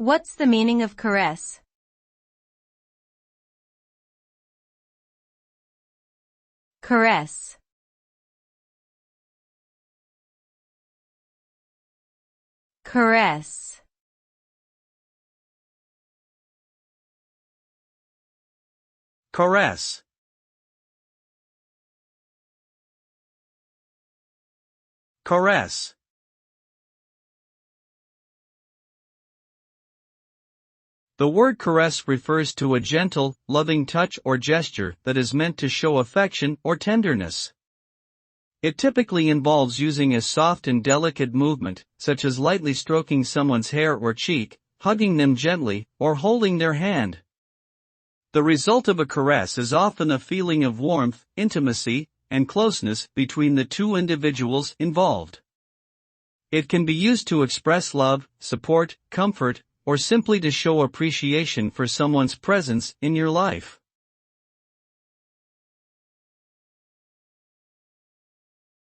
What's the meaning of caress? Caress. Caress. Caress. Caress. The word caress refers to a gentle, loving touch or gesture that is meant to show affection or tenderness. It typically involves using a soft and delicate movement, such as lightly stroking someone's hair or cheek, hugging them gently, or holding their hand. The result of a caress is often a feeling of warmth, intimacy, and closeness between the two individuals involved. It can be used to express love, support, comfort, or simply to show appreciation for someone's presence in your life.